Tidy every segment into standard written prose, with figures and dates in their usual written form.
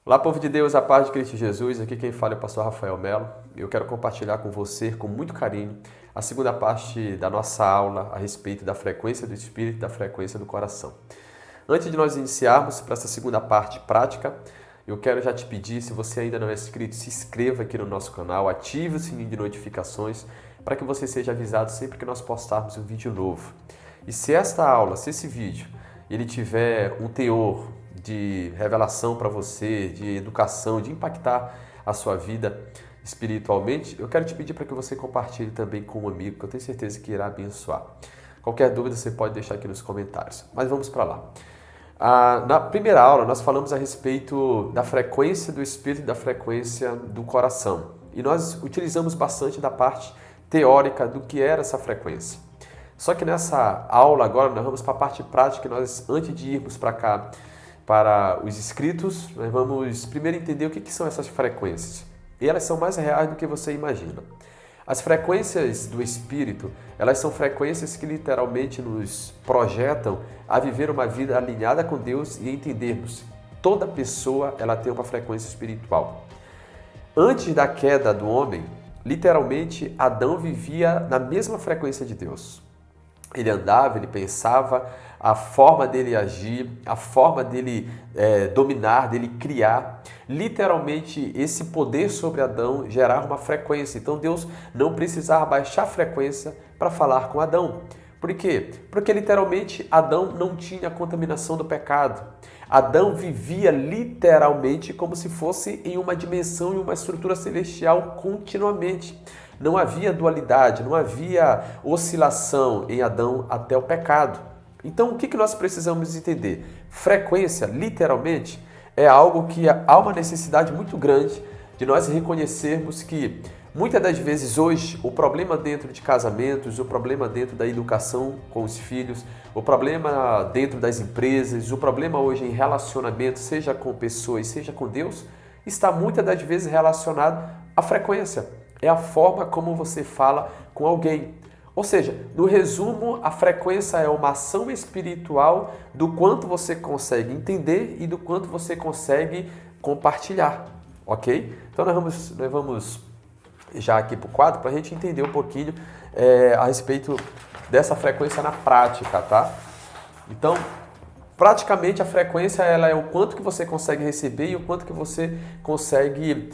Olá, povo de Deus, a paz de Cristo Jesus. Aqui quem fala é o pastor Rafael Melo. Eu quero compartilhar com você, com muito carinho, a segunda parte da nossa aula a respeito da frequência do Espírito e da frequência do coração. Antes de nós iniciarmos para essa segunda parte prática, eu quero já te pedir, se você ainda não é inscrito, se inscreva aqui no nosso canal, ative o sininho de notificações para que você seja avisado sempre que nós postarmos um vídeo novo. E se esta aula, se esse vídeo, ele tiver um teor de revelação para você, de educação, de impactar a sua vida espiritualmente, eu quero te pedir para que você compartilhe também com um amigo, que eu tenho certeza que irá abençoar. Qualquer dúvida você pode deixar aqui nos comentários. Mas vamos para lá. Na primeira aula, nós falamos a respeito da frequência do espírito e da frequência do coração. E nós utilizamos bastante da parte teórica do que era essa frequência. Só que nessa aula agora, nós vamos para a parte prática. Nós, antes de irmos para cá, para os inscritos, nós vamos primeiro entender o que são essas frequências. E elas são mais reais do que você imagina. As frequências do Espírito, elas são frequências que literalmente nos projetam a viver uma vida alinhada com Deus e entendermos. Toda pessoa ela tem uma frequência espiritual. Antes da queda do homem, literalmente Adão vivia na mesma frequência de Deus. Ele andava, ele pensava, a forma dele agir, a forma dele dominar, dele criar. Literalmente, esse poder sobre Adão gerava uma frequência. Então, Deus não precisava baixar a frequência para falar com Adão. Por quê? Porque, literalmente, Adão não tinha a contaminação do pecado. Adão vivia literalmente como se fosse em uma dimensão e uma estrutura celestial continuamente. Não havia dualidade, não havia oscilação em Adão até o pecado. Então, o que nós precisamos entender? Frequência, literalmente, é algo que há uma necessidade muito grande de nós reconhecermos que, muitas das vezes hoje, o problema dentro de casamentos, o problema dentro da educação com os filhos, o problema dentro das empresas, o problema hoje em relacionamento, seja com pessoas, seja com Deus, está muitas das vezes relacionado à frequência. É a forma como você fala com alguém. Ou seja, no resumo, a frequência é uma ação espiritual do quanto você consegue entender e do quanto você consegue compartilhar, ok? Então nós vamos já aqui para o quadro para a gente entender um pouquinho a respeito dessa frequência na prática, tá? Então, praticamente a frequência ela é o quanto que você consegue receber e o quanto que você consegue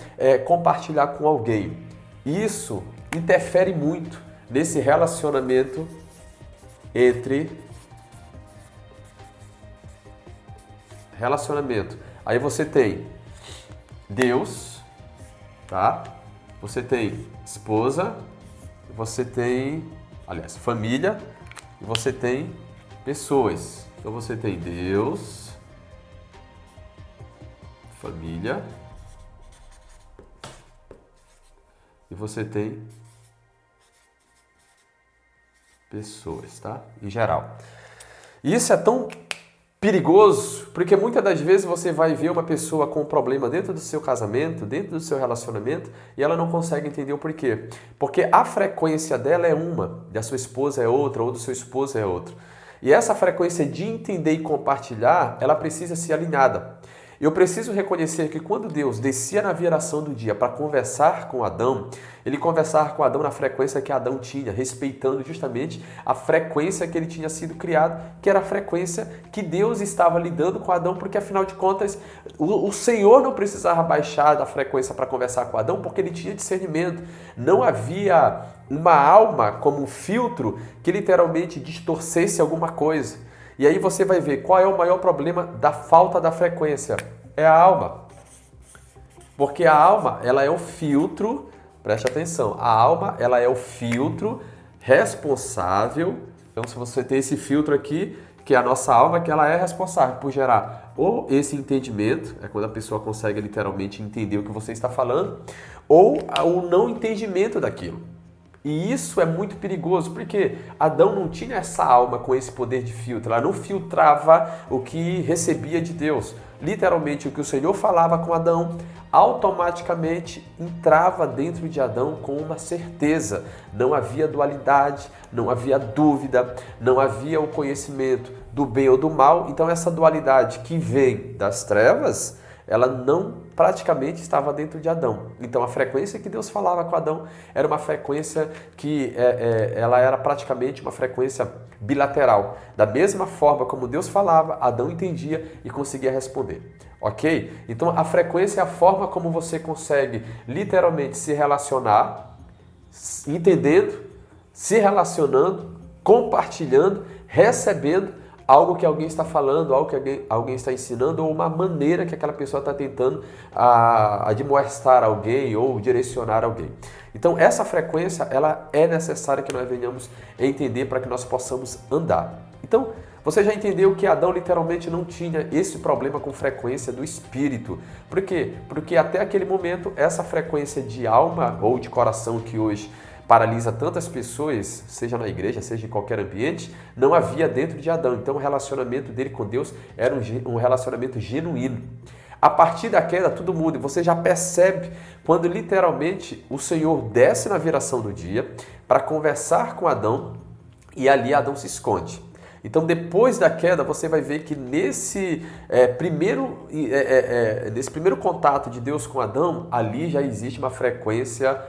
compartilhar com alguém. Isso interfere muito nesse relacionamento Aí você tem Deus, tá? Você tem esposa, você tem, família, e você tem pessoas. Então você tem Deus, família, e você tem pessoas, tá? Em geral. E isso é tão perigoso, porque muitas das vezes você vai ver uma pessoa com um problema dentro do seu casamento, dentro do seu relacionamento, e ela não consegue entender o porquê. Porque a frequência dela é uma, da sua esposa é outra, ou do seu esposo é outra. E essa frequência de entender e compartilhar, ela precisa ser alinhada. Eu preciso reconhecer que quando Deus descia na viração do dia para conversar com Adão, ele conversava com Adão na frequência que Adão tinha, respeitando justamente a frequência que ele tinha sido criado, que era a frequência que Deus estava lidando com Adão, porque afinal de contas o Senhor não precisava baixar da frequência para conversar com Adão, porque ele tinha discernimento. Não havia uma alma como um filtro que literalmente distorcesse alguma coisa. E aí você vai ver qual é o maior problema da falta da frequência. É a alma. Porque a alma, ela é o filtro, preste atenção, a alma, ela é o filtro responsável. Então, se você tem esse filtro aqui, que é a nossa alma, que ela é responsável por gerar ou esse entendimento, é quando a pessoa consegue literalmente entender o que você está falando, ou o não entendimento daquilo. E isso é muito perigoso, porque Adão não tinha essa alma com esse poder de filtro, ela não filtrava o que recebia de Deus. Literalmente, o que o Senhor falava com Adão, automaticamente entrava dentro de Adão com uma certeza. Não havia dualidade, não havia dúvida, não havia o conhecimento do bem ou do mal. Então essa dualidade que vem das trevas, ela não praticamente estava dentro de Adão. Então a frequência que Deus falava com Adão era uma frequência que ela era praticamente uma frequência bilateral. Da mesma forma como Deus falava, Adão entendia e conseguia responder. Ok? Então a frequência é a forma como você consegue literalmente se relacionar, entendendo, se relacionando, compartilhando, recebendo algo que alguém está falando, algo que alguém está ensinando, ou uma maneira que aquela pessoa está tentando admoestar alguém ou direcionar alguém. Então essa frequência ela é necessária que nós venhamos a entender para que nós possamos andar. Então você já entendeu que Adão literalmente não tinha esse problema com frequência do espírito. Por quê? Porque até aquele momento essa frequência de alma ou de coração que hoje paralisa tantas pessoas, seja na igreja, seja em qualquer ambiente, não havia dentro de Adão. Então o relacionamento dele com Deus era um relacionamento genuíno. A partir da queda tudo muda e você já percebe quando literalmente o Senhor desce na viração do dia para conversar com Adão e ali Adão se esconde. Então depois da queda você vai ver que nesse primeiro contato de Deus com Adão, ali já existe uma frequência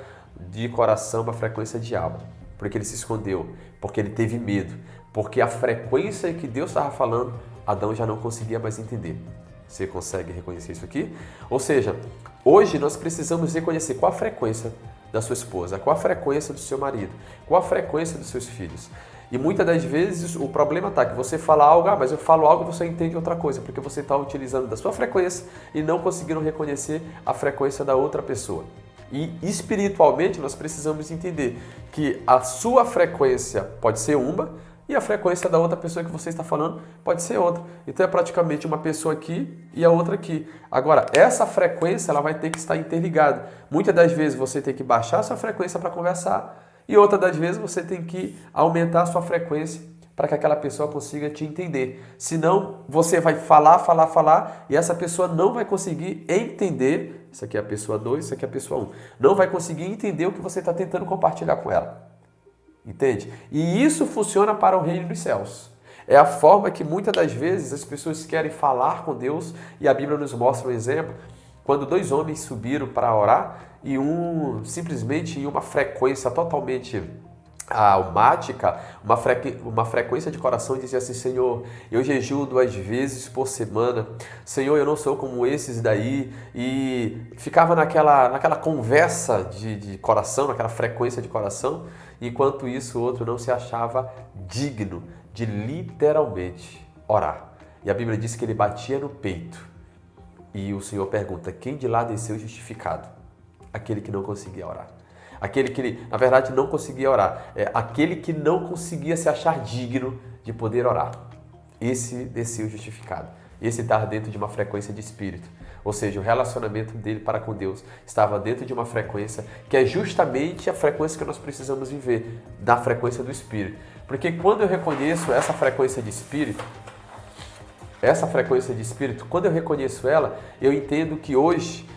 de coração, uma frequência de alma, porque ele se escondeu, porque ele teve medo, porque a frequência que Deus estava falando, Adão já não conseguia mais entender. Você consegue reconhecer isso aqui? Ou seja, hoje nós precisamos reconhecer qual a frequência da sua esposa, qual a frequência do seu marido, qual a frequência dos seus filhos. E muitas das vezes o problema está que você fala algo, mas eu falo algo e você entende outra coisa, porque você está utilizando da sua frequência e não conseguindo reconhecer a frequência da outra pessoa. E espiritualmente nós precisamos entender que a sua frequência pode ser uma e a frequência da outra pessoa que você está falando pode ser outra. Então é praticamente uma pessoa aqui e a outra aqui. Agora, essa frequência ela vai ter que estar interligada. Muitas das vezes você tem que baixar a sua frequência para conversar e outras das vezes você tem que aumentar a sua frequência para que aquela pessoa consiga te entender. Senão você vai falar e essa pessoa não vai conseguir entender. Isso aqui é a pessoa 2, isso aqui é a pessoa 1. Não vai conseguir entender o que você está tentando compartilhar com ela. Entende? E isso funciona para o reino dos céus. É a forma que muitas das vezes as pessoas querem falar com Deus e a Bíblia nos mostra um exemplo. Quando 2 homens subiram para orar e um simplesmente em uma frequência totalmente almática, uma frequência de coração dizia assim: Senhor, eu jejuo 2 vezes por semana, Senhor, eu não sou como esses daí, e ficava naquela conversa de coração, naquela frequência de coração, enquanto isso o outro não se achava digno de literalmente orar. E a Bíblia diz que ele batia no peito, e o Senhor pergunta: quem de lá desceu justificado? Aquele que não conseguia orar. Aquele que, na verdade, não conseguia orar. Aquele que não conseguia se achar digno de poder orar. Esse desceu justificado. Esse estava dentro de uma frequência de espírito. Ou seja, o relacionamento dele para com Deus estava dentro de uma frequência que é justamente a frequência que nós precisamos viver, da frequência do espírito. Porque quando eu reconheço essa frequência de espírito, quando eu reconheço ela, eu entendo que hoje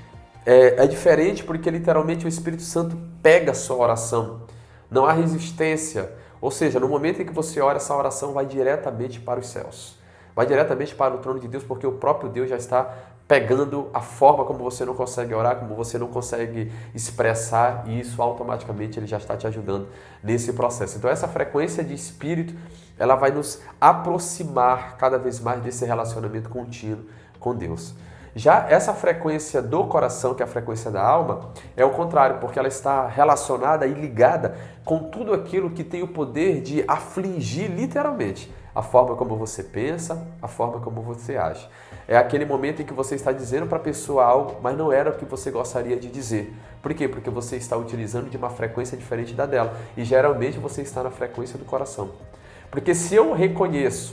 é diferente, porque literalmente o Espírito Santo pega a sua oração. Não há resistência. Ou seja, no momento em que você ora, essa oração vai diretamente para os céus. Vai diretamente para o trono de Deus, porque o próprio Deus já está pegando a forma como você não consegue orar, como você não consegue expressar, e isso automaticamente ele já está te ajudando nesse processo. Então essa frequência de espírito, ela vai nos aproximar cada vez mais desse relacionamento contínuo com Deus. Já essa frequência do coração, que é a frequência da alma, é o contrário, porque ela está relacionada e ligada com tudo aquilo que tem o poder de afligir literalmente a forma como você pensa, a forma como você age. É aquele momento em que você está dizendo para a pessoa algo, mas não era o que você gostaria de dizer. Por quê? Porque você está utilizando de uma frequência diferente da dela. E geralmente você está na frequência do coração. Porque se eu reconheço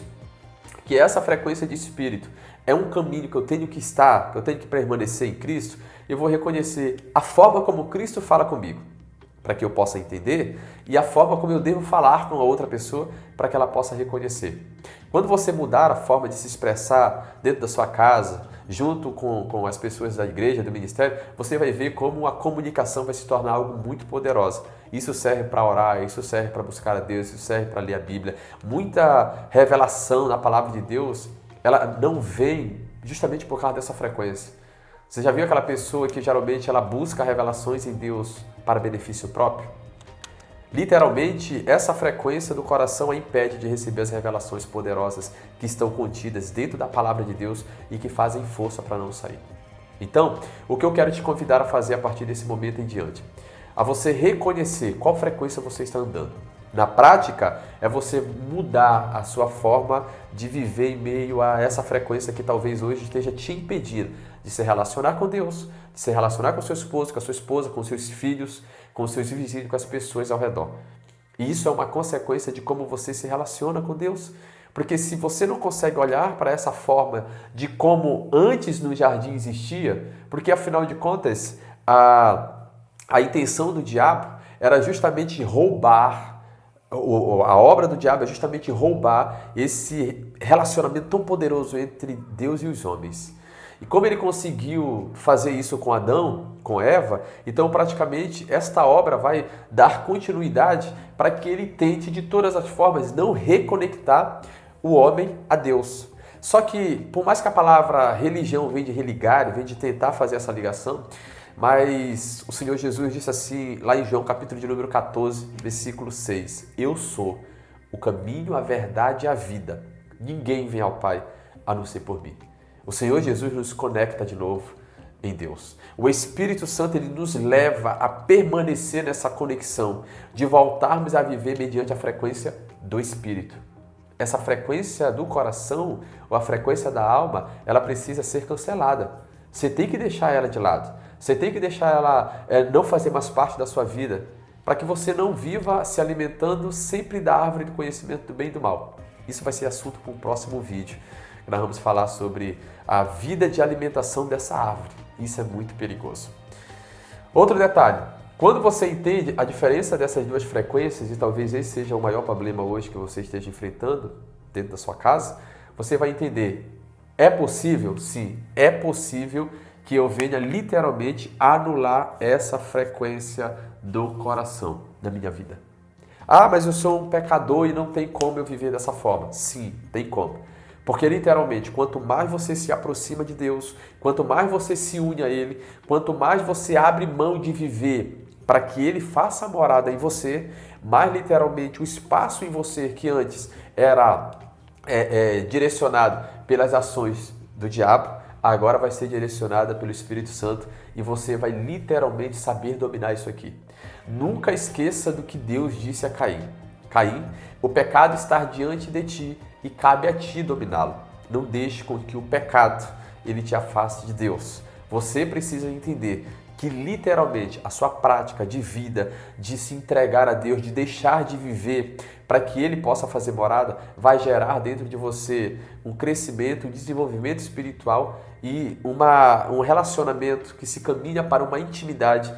que essa frequência de espírito é um caminho que eu tenho que estar, que eu tenho que permanecer em Cristo, eu vou reconhecer a forma como Cristo fala comigo, para que eu possa entender, e a forma como eu devo falar com a outra pessoa, para que ela possa reconhecer. Quando você mudar a forma de se expressar dentro da sua casa, junto com as pessoas da igreja, do ministério, você vai ver como a comunicação vai se tornar algo muito poderosa. Isso serve para orar, isso serve para buscar a Deus, isso serve para ler a Bíblia. Muita revelação na palavra de Deus, ela não vem justamente por causa dessa frequência. Você já viu aquela pessoa que geralmente ela busca revelações em Deus para benefício próprio? Literalmente, essa frequência do coração a impede de receber as revelações poderosas que estão contidas dentro da palavra de Deus e que fazem força para não sair. Então, o que eu quero te convidar a fazer a partir desse momento em diante, a você reconhecer qual frequência você está andando. Na prática, é você mudar a sua forma de viver em meio a essa frequência que talvez hoje esteja te impedindo de se relacionar com Deus, de se relacionar com seu esposo, com a sua esposa, com seus filhos, com seus vizinhos, com as pessoas ao redor. E isso é uma consequência de como você se relaciona com Deus. Porque se você não consegue olhar para essa forma de como antes no jardim existia, porque afinal de contas a intenção do diabo era justamente roubar, a obra do diabo é justamente roubar esse relacionamento tão poderoso entre Deus e os homens. E como ele conseguiu fazer isso com Adão, com Eva, então praticamente esta obra vai dar continuidade para que ele tente de todas as formas não reconectar o homem a Deus. Só que, por mais que a palavra religião vem de religar, vem de tentar fazer essa ligação, mas o Senhor Jesus disse assim, lá em João capítulo de número 14, versículo 6, eu sou o caminho, a verdade e a vida. Ninguém vem ao Pai a não ser por mim. O Senhor Jesus nos conecta de novo em Deus. O Espírito Santo ele nos leva a permanecer nessa conexão, de voltarmos a viver mediante a frequência do Espírito. Essa frequência do coração, ou a frequência da alma, ela precisa ser cancelada. Você tem que deixar ela de lado. Você tem que deixar ela não fazer mais parte da sua vida, para que você não viva se alimentando sempre da árvore do conhecimento do bem e do mal. Isso vai ser assunto para o próximo vídeo. Nós vamos falar sobre a vida de alimentação dessa árvore. Isso é muito perigoso. Outro detalhe, quando você entende a diferença dessas duas frequências, e talvez esse seja o maior problema hoje que você esteja enfrentando dentro da sua casa, você vai entender, é possível? Sim, é possível que eu venha literalmente anular essa frequência do coração na minha vida. Ah, mas eu sou um pecador e não tem como eu viver dessa forma. Sim, tem como. Porque literalmente, quanto mais você se aproxima de Deus, quanto mais você se une a Ele, quanto mais você abre mão de viver para que Ele faça morada em você, mais literalmente o espaço em você que antes era direcionado pelas ações do diabo, agora vai ser direcionada pelo Espírito Santo e você vai literalmente saber dominar isso aqui. Nunca esqueça do que Deus disse a Caim. Caim, o pecado está diante de ti e cabe a ti dominá-lo. Não deixe com que o pecado ele te afaste de Deus. Você precisa entender que literalmente a sua prática de vida, de se entregar a Deus, de deixar de viver para que Ele possa fazer morada, vai gerar dentro de você um crescimento, um desenvolvimento espiritual e um relacionamento que se caminha para uma intimidade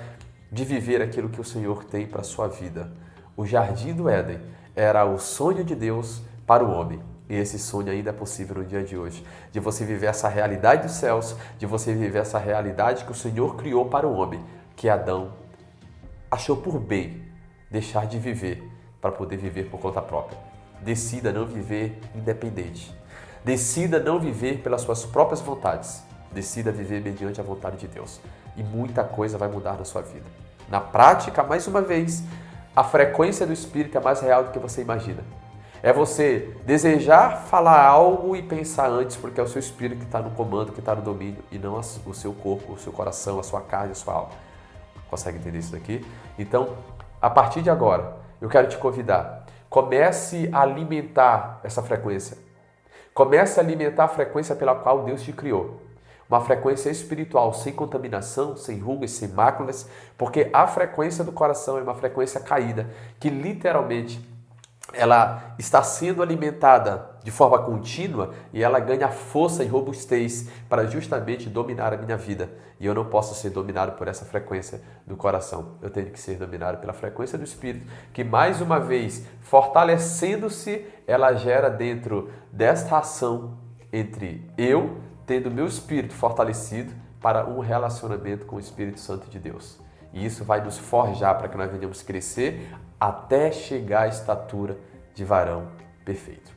de viver aquilo que o Senhor tem para a sua vida. O Jardim do Éden era o sonho de Deus para o homem. E esse sonho ainda é possível no dia de hoje, de você viver essa realidade dos céus, de você viver essa realidade que o Senhor criou para o homem, que Adão achou por bem deixar de viver para poder viver por conta própria. Decida não viver independente. Decida não viver pelas suas próprias vontades. Decida viver mediante a vontade de Deus. E muita coisa vai mudar na sua vida. Na prática, mais uma vez, a frequência do Espírito é mais real do que você imagina. É você desejar falar algo e pensar antes, porque é o seu espírito que está no comando, que está no domínio, e não o seu corpo, o seu coração, a sua carne, a sua alma. Consegue entender isso daqui? Então, a partir de agora, eu quero te convidar. Comece a alimentar essa frequência. Comece a alimentar a frequência pela qual Deus te criou. Uma frequência espiritual, sem contaminação, sem rugas, sem máculas, porque a frequência do coração é uma frequência caída, que literalmente ela está sendo alimentada de forma contínua e ela ganha força e robustez para justamente dominar a minha vida. E eu não posso ser dominado por essa frequência do coração. Eu tenho que ser dominado pela frequência do Espírito, que mais uma vez, fortalecendo-se, ela gera dentro desta ação entre eu, tendo meu espírito fortalecido, para um relacionamento com o Espírito Santo de Deus. E isso vai nos forjar para que nós venhamos crescer até chegar à estatura de varão perfeito.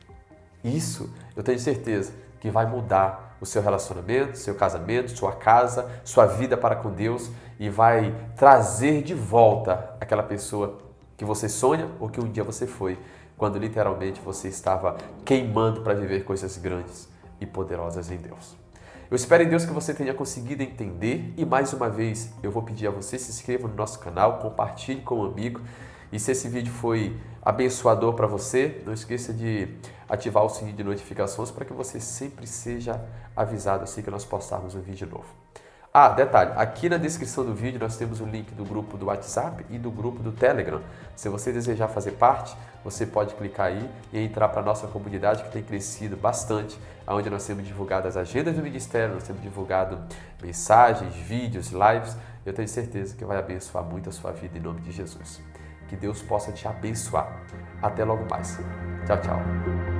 Isso eu tenho certeza que vai mudar o seu relacionamento, seu casamento, sua casa, sua vida para com Deus e vai trazer de volta aquela pessoa que você sonha ou que um dia você foi, quando literalmente você estava queimando para viver coisas grandes e poderosas em Deus. Eu espero em Deus que você tenha conseguido entender e mais uma vez eu vou pedir a você se inscreva no nosso canal, compartilhe com um amigo e se esse vídeo foi abençoador para você, não esqueça de ativar o sininho de notificações para que você sempre seja avisado assim que nós postarmos um vídeo novo. Ah, detalhe, aqui na descrição do vídeo nós temos o link do grupo do WhatsApp e do grupo do Telegram. Se você desejar fazer parte, você pode clicar aí e entrar para a nossa comunidade que tem crescido bastante, onde nós temos divulgado as agendas do ministério, nós temos divulgado mensagens, vídeos, lives. Eu tenho certeza que vai abençoar muito a sua vida em nome de Jesus. Que Deus possa te abençoar. Até logo mais. Tchau, tchau.